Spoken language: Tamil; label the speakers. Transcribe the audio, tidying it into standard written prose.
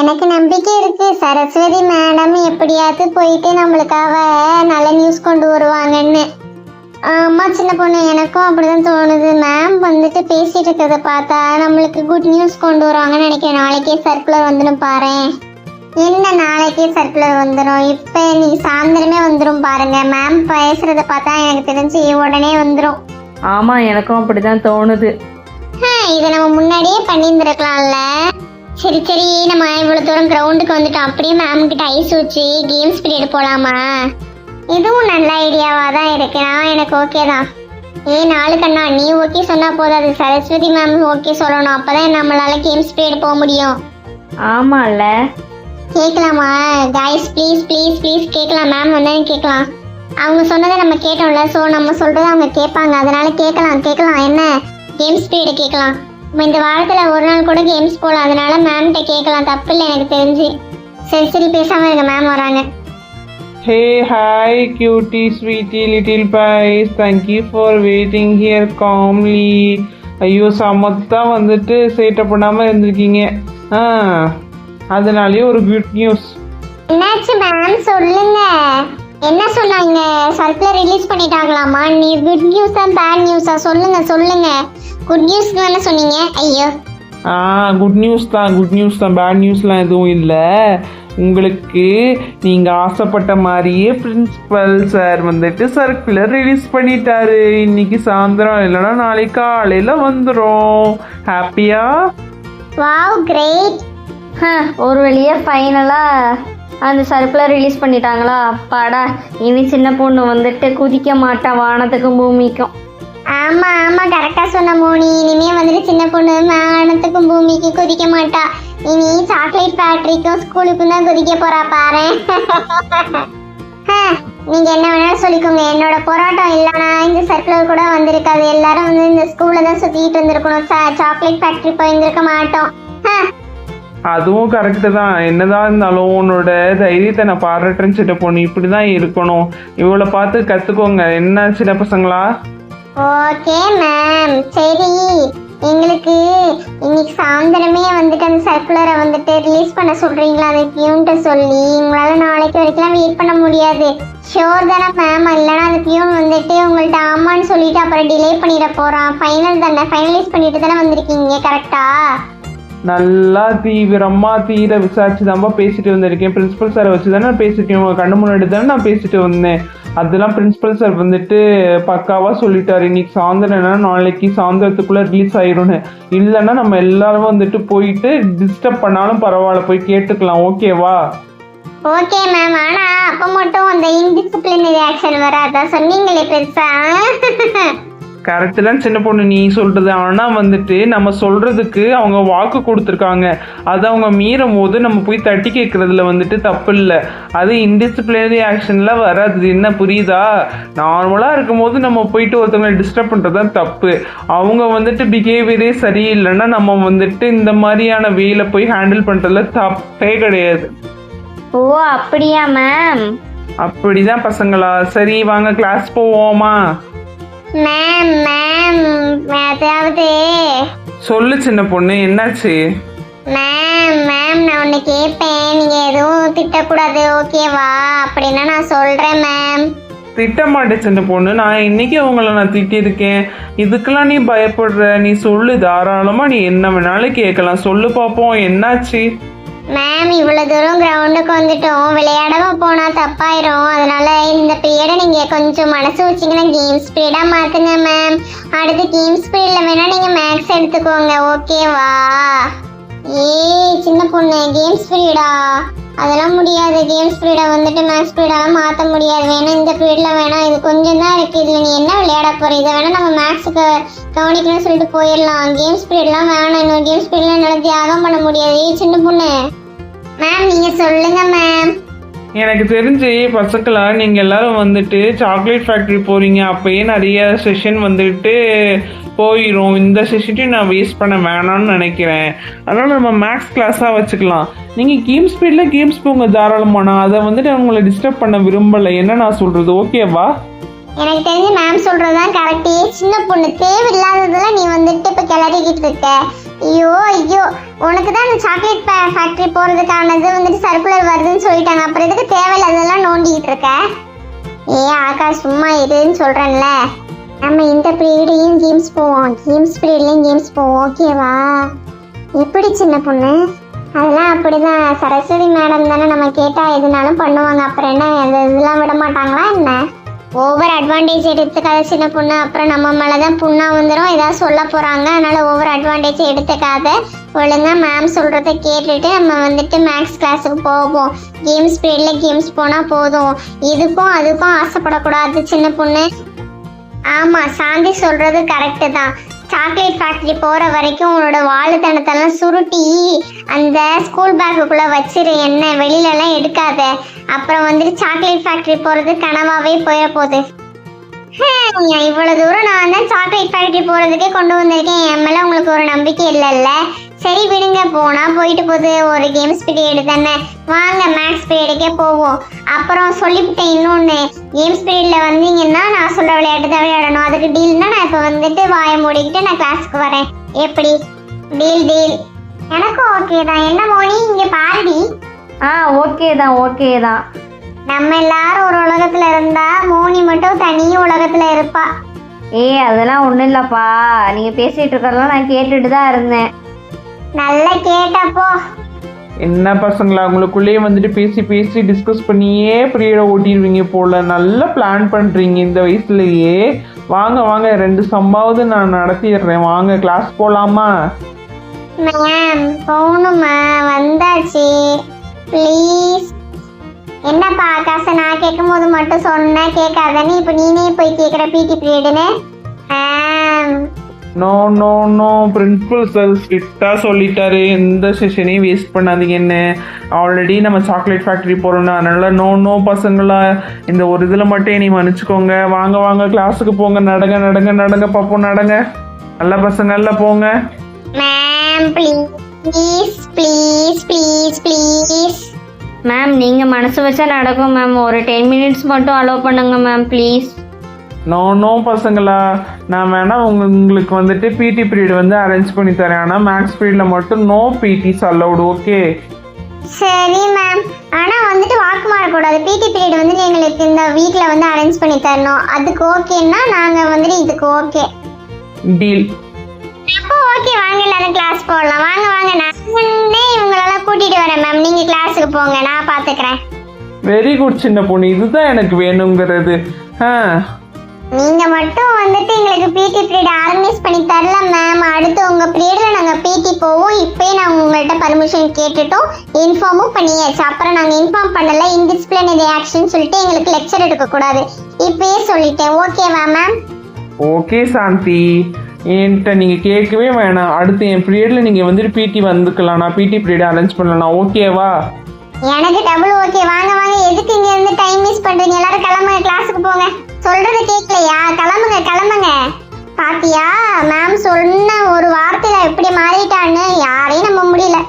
Speaker 1: எனக்கு நம்பிக்கை இருக்கு சரஸ்வதி மேடம் எப்படியாவது போயிட்டு நம்மளுக்காக நல்ல நியூஸ் கொண்டு வருவாங்கன்னு. ஆமா சின்ன பொண்ணு, எனக்கும் அப்படிதான் தோணுது. மேம் வந்துட்டு பேசிட்டு இருக்கிறத பார்த்தா நம்மளுக்கு குட் நியூஸ் கொண்டு வருவாங்கன்னு நினைக்கிறேன். நாளைக்கே சர்க்குலர் வந்துடும் பாரு. என்ன நாளைக்கே சர்க்குலர் வந்துடும்? இப்ப நீ சாயந்தரமே வந்துடும் பாருங்க. மேம் பேசுறத பார்த்தா எனக்கு தெரிஞ்சு உடனே வந்துடும்.
Speaker 2: ஆமா, எனக்கும் அப்படிதான் தோணுது.
Speaker 1: இதை நம்ம முன்னாடியே பண்ணியிருந்துருக்கலாம்ல. சரி சரி, நம்ம இவ்வளவு தூரம் கிரவுண்டுக்கு வந்துட்டோம். அப்படியே மேம் கிட்ட ஐஸ் வச்சு கேம்ஸ் பீரியட் போலாமா? இதுவும் நல்ல ஐடியாவா தான் இருக்கு. எனக்கு ஓகே தான். நாலு கண்ணா, நீ ஓகே சொன்னா போதாது, சரஸ்வதி மேம் ஓகே சொல்லணும். அப்பதான் நம்மளால கேம்ஸ் பீரியட் போக முடியும்.
Speaker 2: ஆமால,
Speaker 1: கேட்கலாமா கைஸ்? ப்ளீஸ் ப்ளீஸ் ப்ளீஸ் கேட்கலாம். மேம் வந்தா கேட்கலாம். அவங்க சொன்னதை நம்ம கேட்டோம்ல, ஸோ நம்ம சொல்றதை அவங்க கேட்பாங்க. அதனால கேட்கலாம். என்ன கேம்ஸ் பீரியட் கேட்கலாம். நம்ம இந்த வாரத்தில் ஒரு நாள் கூட கேம்ஸ் போகலாம். அதனால மேம்கிட்ட கேட்கலாம், தப்பு இல்லை எனக்கு தெரிஞ்சு. சரி பேசாம இருங்க, மேம் வராங்க.
Speaker 3: Hey, hi, cutie, sweetie, little pies. Thank you for waiting here calmly. ஐயோ, சமத்தான் வந்துட்டு சேட்டை பண்ணாமல் இருந்திருக்கீங்க. அதனாலேயே ஒரு குட் நியூஸ்.
Speaker 1: என்னாச்சு மேம், சொல்லுங்க. என்ன சொன்னாங்க? சர்க்குலர் ரிலீஸ் பண்ணிட்டாங்களாமா? நீ குட் நியூஸா பேட் நியூஸா? சொல்லுங்க. குட் நியூஸ் தானே சொன்னீங்க. ஐயோ,
Speaker 3: குட் நியூஸ் தான் பேட் நியூஸ்லாம் எதுவும் இல்லை. உங்களுக்கு நீங்கள் ஆசைப்பட்ட மாதிரியே பிரின்சிபல் சார் வந்துட்டு சர்க்குலர் ரிலீஸ் பண்ணிட்டாரு. இன்னைக்கு சாயந்தரம் இல்லைன்னா நாளைக்கு காலையில் வந்துடும். ஹாப்பியா?
Speaker 1: Wow, great.
Speaker 2: ஒரு வழியா ஃபைனலாக அந்த சர்க்குலர் ரிலீஸ் பண்ணிட்டாங்களா? அப்பாடா, இனி சின்ன பொண்ணு வந்துட்டு குதிக்க மாட்டான் வானத்துக்கும் பூமிக்கும்.
Speaker 1: ஆமா கரெக்டா சொன்ன மோனி. இனிமே வந்துட்டு சின்ன பொண்ணு வானத்துக்கும் பூமிக்கு குதிக்க மாட்டா. இனி சாக்லேட் ஃபேக்டரிக்கும் ஸ்கூலுக்கும் தான் குதிக்க போறா பாரு. நீங்க என்ன வேணாலும் சொல்லிக்கோங்க, என்னோட போராட்டம் இல்லைனா இந்த சர்க்குலர் கூட வந்திருக்காது. எல்லாரும் வந்து இந்த ஸ்கூல்ல தான் சுத்திட்டு வந்திருக்கணும். சாக்லேட் ஃபேக்டரி போயிருந்திருக்க மாட்டோம்.
Speaker 3: அதுவும் கரெக்டு தான். என்னதான் இருந்தாலும் உன்னோட தைரியத்தை நான் பாராட்டுறேன்னு சின்ன பொண்ணு. இப்படி தான் இருக்கணும். இவளை பார்த்து கற்றுக்கோங்க. என்ன சின்ன பசங்களா?
Speaker 1: Okay ma'am. சரி, எங்களுக்கு இன்னைக்கு சாயந்தரமே வந்துட்டு அந்த சர்க்குலரை வந்துட்டு ரிலீஸ் பண்ண சொல்றீங்களா? அந்த பியூன்ட்ட சொல்லி. எங்களால நாளைக்கு வரைக்கும் வெயிட் பண்ண முடியாது. ஷோர் தானே மேம்? இல்லைன்னா அந்த பியூன் வந்துட்டு உங்கள்கிட்ட ஆமான்னு சொல்லிட்டு அப்புறம் டிலே பண்ணிட போறான். ஃபைனல் தானே, ஃபைனலைஸ் பண்ணிட்டு தானே வந்திருக்கீங்க, கரெக்டா?
Speaker 3: நல்லா தீர விசாரிச்சு தான்ப்பா பேசிட்டு வந்திருக்கேன். பிரின்சிபல் சாரை வச்சு தானே பேசிட்டேன். உங்கள் கண்ணு முன்னாடி தானே நான் பேசிட்டு வந்தேன். அதெல்லாம் பிரின்சிபல் சார் வந்துட்டு பக்காவாக சொல்லிட்டாரு. இன்னைக்கு சாயந்தரம் நாளைக்கு சாயந்தரத்துக்குள்ளே ரிலீஸ் ஆயிடும்னு. இல்லைன்னா நம்ம எல்லாரும் வந்துட்டு போயிட்டு டிஸ்டர்ப் பண்ணாலும் பரவாயில்ல, போய் கேட்டுக்கலாம். ஓகேவா?
Speaker 1: Okay ma'am. ஆனா அப்ப மட்டும் அந்த இன்டிசிப்ளினரி ஆக்ஷன் வராதா? சொன்னீங்களே பெருசா.
Speaker 3: கரெக்டு தான் சின்ன பொண்ணு நீ சொல்கிறது. ஆனால் வந்துட்டு நம்ம சொல்கிறதுக்கு அவங்க வாக்கு கொடுத்துருக்காங்க. அதை அவங்க மீறும் போது நம்ம போய் தட்டி கேட்குறதுல வந்துட்டு தப்பு இல்லை. அது இன்டிசிப்ளினரி ஆக்ஷனில் வராது. என்ன புரியுதா? நார்மலாக இருக்கும்போது நம்ம போயிட்டு ஒருத்தவங்களை டிஸ்டர்ப் பண்ணுறது தான் தப்பு. அவங்க வந்துட்டு பிஹேவியரே சரியில்லைன்னா நம்ம வந்துட்டு இந்த மாதிரியான வேலை போய் ஹேண்டில் பண்ணுறதுல தப்பே கிடையாது.
Speaker 2: ஓ, அப்படியா மேம்?
Speaker 3: அப்படிதான் பசங்களா. சரி வாங்க கிளாஸ் போவோமா?
Speaker 1: மேம் அதாவது
Speaker 3: சொல்லு சின்ன பொண்ணு, என்னாச்சு?
Speaker 1: மேம் நான் ஒன்று கேட்பேன், நீங்க எதுவும் திட்டக்கூடாது, ஓகேவா? அப்படின்னா நான் சொல்றேன் மேம்.
Speaker 3: திட்ட மாட்டேன் சின்ன பொண்ணு. நான் இன்னைக்கு அவங்கள நான் திட்டிருக்கேன். இதுக்கெல்லாம் நீ பயப்படுற? நீ சொல்லு, தாராளமா நீ என்ன வேணாலும் கேட்கலாம். சொல்லு பாப்போம், என்னாச்சு?
Speaker 1: மேம், இவ்வளவு தூரம் கிரவுண்டுக்கு வந்துட்டோம், விளையாடாம போனா தப்பாயிரும். அதனால இந்த பீரியடை நீங்க கொஞ்சம் மனசு வச்சீங்கன்னா கேம்ஸ் பீரியடா மாத்துங்க மேம். அடுத்து கேம்ஸ் பீரியட்ல வேணா நீங்க மேக்ஸ் எடுத்துக்கோங்க, ஓகேவா? சின்ன பொண்ணு, கேம்ஸ் பீரியடா அதெல்லாம் முடியாது. கேம்ஸ் பீரியடை வந்துட்டு மேக்ஸ் பீரியடாலாம் மாற்ற முடியாது. வேணா இந்த பீரியட்ல வேணா, இது கொஞ்சம் தான் இருக்கு. இதுல நீ என்ன விளையாட போற? இதை வேணா நம்ம மேக்ஸுக்கு கவனிக்கணும்னு சொல்லிட்டு போயிடலாம். கேம்ஸ் பீரியட்லாம் வேணாம். இன்னும் கேம்ஸ் பீரியட்லாம் என்னால் தியாகம் பண்ண முடியாது. சின்ன பொண்ணு. மேம் நீங்க சொல்லுங்க மேம்.
Speaker 3: எனக்கு தெரிஞ்சு பசங்களா நீங்கள் எல்லாரும் வந்துட்டு சாக்லேட் ஃபேக்ட்ரி போகிறீங்க. அப்போயே நிறைய செஷன் வந்துட்டு போயிடும். இந்த செஷனையும் நான் வேஸ்ட் பண்ண வேணாம்னு நினைக்கிறேன். அதனால் நம்ம மேக்ஸ் கிளாஸாக வச்சுக்கலாம். நீங்கள் கேம்ஸ் பீரியடில் கேம்ஸ் போங்க தாராளமான. அதை வந்துட்டு அவங்கள டிஸ்டர்ப் பண்ண விரும்பலை. என்ன நான் சொல்கிறது, ஓகேவா?
Speaker 1: எனக்கு தெரிஞ்சு மேம் சொல்றதுதான் கரெக்ட். சின்ன பொண்ணு, தேவையில்லாததெல்லாம் நீ வந்துட்டு இப்ப கிளறிக்கிட்டு இருக்க. ஐயோ ஐயோ, உனக்கு தான் அந்த சாக்லேட் ஃபேக்டரி போறதுக்கானது வந்துட்டு சர்க்குலர் வருதுன்னு சொல்லிட்டாங்க. அப்புறம் எதுக்கு தேவையில்லாதெல்லாம் நோண்டிக்கிட்டு இருக்க? ஆகாஷ் சும்மா இருன்னு சொல்றேன்ல. நம்ம இந்த பீரியட்லயும் கேம்ஸ் போவோம், கேம்ஸ் பீரியட்லயும் கேம்ஸ் போவோம், ஓகேவா? எப்படி சின்ன பொண்ணு? அதெல்லாம் அப்படிதான். சரஸ்வதி மேடம் தானே, நம்ம கேட்டா எதுனாலும் பண்ணுவாங்க. அப்புறம் என்ன, இதெல்லாம் விட மாட்டாங்களா என்ன? ஓவர் அட்வான்டேஜ் எடுத்துக்காத சின்ன பொண்ணு. அப்புறம் நம்ம மேலதான் புண்ணா வந்துடும், ஏதாவது சொல்ல போறாங்க. அதனால ஓவர் அட்வான்டேஜ் எடுத்துக்காத. ஒழுங்கா மேம் சொல்றத கேட்டுட்டு நம்ம வந்துட்டு மேக்ஸ் கிளாஸுக்கு போவோம். கேம்ஸ் பீரியட்ல கேம்ஸ் போனா போதும். இதுக்கும் அதுக்கும் ஆசைப்படக்கூடாது சின்ன பொண்ணு. ஆமா, சாந்தி சொல்றது கரெக்டு தான். சாக்லேட் ஃபேக்டரி போற வரைக்கும் உன்னோட வாழுத்தனத்தெல்லாம் சுருட்டி அந்த ஸ்கூல் பேக்குக்குள்ள வச்சிரு. என்ன வெளியிலலாம் எடுக்காத. அப்புறம் வந்துட்டு சாக்லேட் ஃபேக்டரி போறது கனவாவே போயிட போகுது. இவ்வளவு தூரம் நான் தான் சாக்லேட் ஃபேக்டரி போறதுக்கே கொண்டு வந்திருக்கேன். என் மேல உங்களுக்கு ஒரு நம்பிக்கை இல்லைல்ல? சரி விடுங்க, போனா போயிட்டு போகுது. ஒரு கேம்ஸ் பீரியட் தானே, வாங்க மேக்ஸ் பீரியடுக்கே போவோம். அப்புறம் சொல்லிவிட்டேன் இன்னொன்று, கேம்ஸ் பீரியட்ல வந்தீங்கன்னா நான் சொல்ற விளையாட்டு தான் விளையாடணும். அதுக்கு டீல்னா நான் இப்போ வந்துட்டு வாயை மூடிக்கிட்டு நான் கிளாஸுக்கு வரேன். எப்படி? Deal deal. எனக்கும் ஓகே தான். என்ன மோனி இங்க பாருடி.
Speaker 2: ஓகே தான், ஓகே தான்.
Speaker 1: நம்ம எல்லாரும் ஒரு உலகத்துல இருந்தா மோனி மட்டும் தனி உலகத்துல இருப்பா.
Speaker 2: அதெல்லாம் ஒன்றும் இல்லைப்பா, நீங்கள் பேசிகிட்டு இருக்கிறதெல்லாம் நான் கேட்டுட்டு தான் இருந்தேன்.
Speaker 1: நல்லா கேட்டப்போ.
Speaker 3: என்ன பசங்களா, உங்களுக்குள்ளேயே வந்துட்டு பேசி பேசி டிஸ்கஸ் பண்ணியே பீரியடை ஓட்டிடுவீங்க போல. நல்லா பிளான் பண்ணுறீங்க இந்த வயசுலயே. வாங்க வாங்க, 2 சம்மாவது நான் நடத்திடுறேன். வாங்க கிளாஸ் போகலாமா?
Speaker 1: மேம் போகணுமா? வந்தாச்சு ப்ளீஸ். என்னப்பா ஆகாஷ், நான் கேட்கும் போது மட்டும் சொன்ன கேட்காதன்னு இப்போ நீனே போய் கேட்குற பிடி பீரியடுன்னு.
Speaker 3: No no no, principal sir ஸ்ட்ரிக்டாக சொல்லிட்டாரு, எந்த செஷனையும் வேஸ்ட் பண்ணாதீங்க. என்ன ஆல்ரெடி நம்ம சாக்லேட் ஃபேக்ட்ரி போகிறோம்னா, அதனால நோ நோ பசங்களா, இந்த ஒரு இதில் மட்டும் நீ மன்னிச்சுக்கோங்க. வாங்க வாங்க கிளாஸுக்கு போங்க. நடங்க நடங்க நடங்க பாப்போம், நடங்க. நல்ல பசங்க எல்லாம் போங்க.
Speaker 1: Ma'am please please please please.
Speaker 2: Ma'am நீங்கள் மனசு வச்சா நடக்கும் மேம். ஒரு 10 மினிட்ஸ் மட்டும் அலோவ் பண்ணுங்க மேம் ப்ளீஸ்.
Speaker 3: நோ நோ பசங்களா, நான் வேணா உங்களுக்கு வந்துட்டு பிடி பீரியட் வந்து அரேஞ்ச் பண்ணி தரேன். ஆனால் மேக்ஸ் பீரியடில் மட்டும் நோ பிடிஸ் அலௌடு, ஓகே?
Speaker 1: சரி மேம், ஆனால் வந்துட்டு வாக்கு மாறக்கூடாது. பிடி பீரியட் வந்துட்டு எங்களுக்கு இந்த வீக்கில் வந்து அரேஞ்ச் பண்ணி தரணும். அதுக்கு ஓகேன்னா நாங்கள் வந்துட்டு இதுக்கு ஓகே.
Speaker 3: டீல்.
Speaker 1: அப்போ ஓகே, வாங்க எல்லாரும் கிளாஸ் போடலாம். வாங்க வாங்க, நான் இவங்களெல்லாம் கூட்டிகிட்டு வரேன் மேம். நீங்கள் கிளாஸுக்கு போங்க, நான் பார்த்துக்கிறேன்.
Speaker 3: வெரி குட் சின்ன பொண்ணு, இதுதான் எனக்கு வேணுங்கிறது.
Speaker 1: நீங்க மட்டும் வந்துட்டு எங்களுக்கு பிடி பீரியட் ஆர்கனைஸ் பண்ணி தரல மேம். அடுத்து உங்க பீரியட்ல நாங்க பிடி போவோம். இப்பயே நான் உங்கள்கிட்ட பர்மிஷன் கேட்டுட்டோம், இன்ஃபார்மும் பண்ணியாச்சு. அப்புறம் நாங்க இன்ஃபார்ம் பண்ணல, இன்டிசிப்ளினரி ஆக்ஷன் சொல்லிட்டு எங்களுக்கு லெக்சர் எடுக்க கூடாது. இப்பயே சொல்லிட்டேன், ஓகேவா மேம்?
Speaker 3: ஓகே சாந்தி, என்கிட்ட நீங்கள் கேட்கவே வேணாம். அடுத்து என் பீரியடில் நீங்கள் வந்துட்டு பிடி வந்துக்கலாம். நான் பிடி பீரியட் அரேஞ்ச் பண்ணலாம், ஓகேவா?
Speaker 1: எனக்கு டபுள் ஓகே. வாங்க வாங்க, எதுக்கு இங்க இருந்து டைம் வேஸ்ட் பண்றீங்க? எல்லாரும் கிளம்புங்க, கிளாஸுக்கு போங்க. சொல்றது கேட்கலையா? கிளம்புங்க கிளம்புங்க. பாத்தியா, மேம் சொன்ன ஒரு வார்த்தையில எப்படி மாறிட்டான்னு யாரையும் நம்ப முடியல.